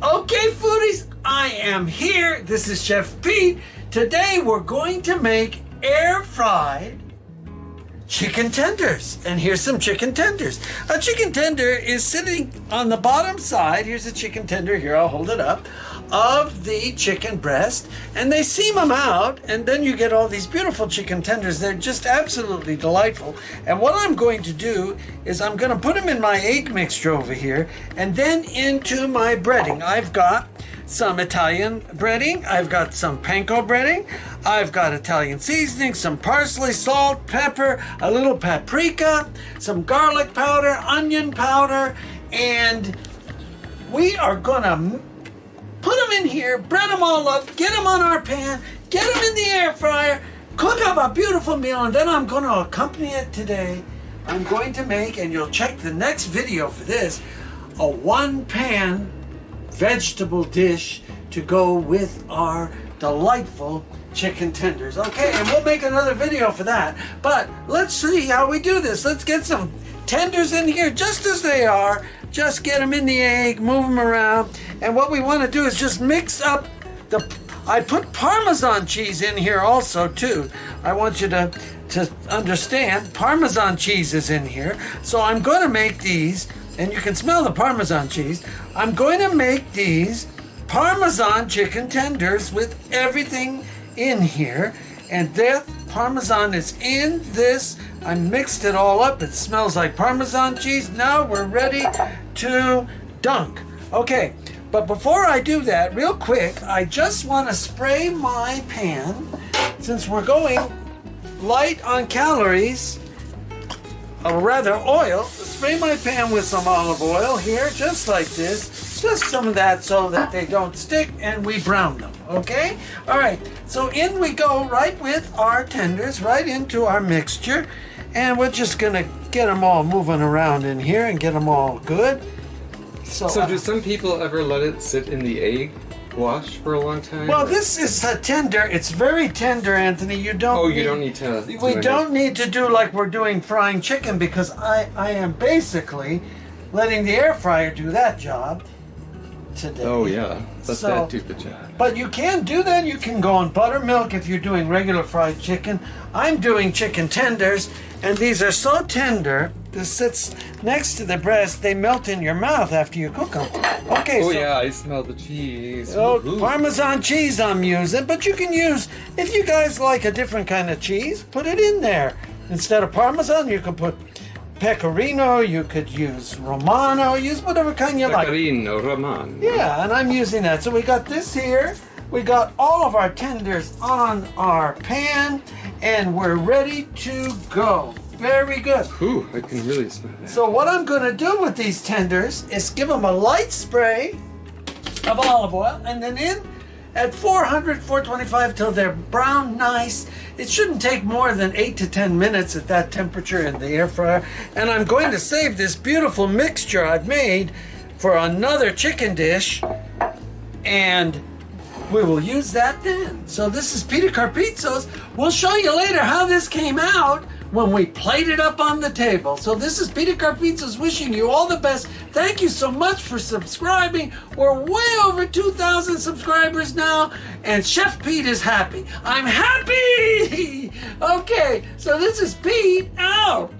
Okay, foodies, I am here. This is Chef Pete. Today we're going to make air-fried chicken tenders. And here's some chicken tenders. A chicken tender is sitting on the bottom side. Here's a chicken tender here, I'll hold it up, of the chicken breast. And they seam them out, and then you get all these beautiful chicken tenders. They're just absolutely delightful. And what I'm going to do is I'm going to put them in my egg mixture over here, and then into my breading. I've got some Italian breading, I've got some panko breading, I've got Italian seasoning, some parsley, salt, pepper, a little paprika, some garlic powder, onion powder, and we are gonna put them in here, bread them all up, get them on our pan, get them in the air fryer, cook up a beautiful meal, and then I'm gonna accompany it today. I'm going to make, and you'll check the next video for this, a one-pan vegetable dish to go with our delightful chicken tenders. Okay, and we'll make another video for that. But let's see how we do this. Let's get some tenders in here just as they are. Just get them in the egg, move them around. And what we want to do is just mix up I put Parmesan cheese in here also too. I want you to understand Parmesan cheese is in here. So I'm going to make these, and you can smell the Parmesan cheese. I'm going to make these Parmesan chicken tenders with everything in here. And that Parmesan is in this. I mixed it all up. It smells like Parmesan cheese. Now we're ready to dunk. Okay, but before I do that, real quick, I just want to spray my pan, since we're going light on calories, or rather oil. Spray my pan with some olive oil here, just like this. Just some of that so that they don't stick, and we brown them, okay? All right, so in we go right with our tenders, right into our mixture, and we're just gonna get them all moving around in here and get them all good. So do some people ever let it sit in the egg wash for a long time? Well, this is a tender. It's very tender, Anthony. You don't. Oh, you don't need to. We don't need to do like we're doing frying chicken, because I am basically letting the air fryer do that job today. Oh yeah, let that do the job. But you can do that. You can go on buttermilk if you're doing regular fried chicken. I'm doing chicken tenders, and these are so tender. This sits next to the breast. They melt in your mouth after you cook them. Okay. Oh so, yeah, I smell the cheese. Oh, Woo-hoo. Parmesan cheese I'm using, but you can use, if you guys like a different kind of cheese, put it in there. Instead of Parmesan, you can put Pecorino, you could use Romano, use whatever kind you like. Pecorino Romano. Yeah, and I'm using that. So we got this here. We got all of our tenders on our pan, and we're ready to go. Very good. Ooh, I can really smell that. So what I'm going to do with these tenders is give them a light spray of olive oil, and then in at 400, 425 till they're brown nice. It shouldn't take more than 8 to 10 minutes at that temperature in the air fryer. And I'm going to save this beautiful mixture I've made for another chicken dish, and we will use that then. So this is Peter Carpizzo's. We'll show you later how this came out when we plate it up on the table. So this is Peter Carpizzo's wishing you all the best. Thank you so much for subscribing. We're way over 2,000 subscribers now, and Chef Pete is happy. I'm happy! Okay, so this is Pete out.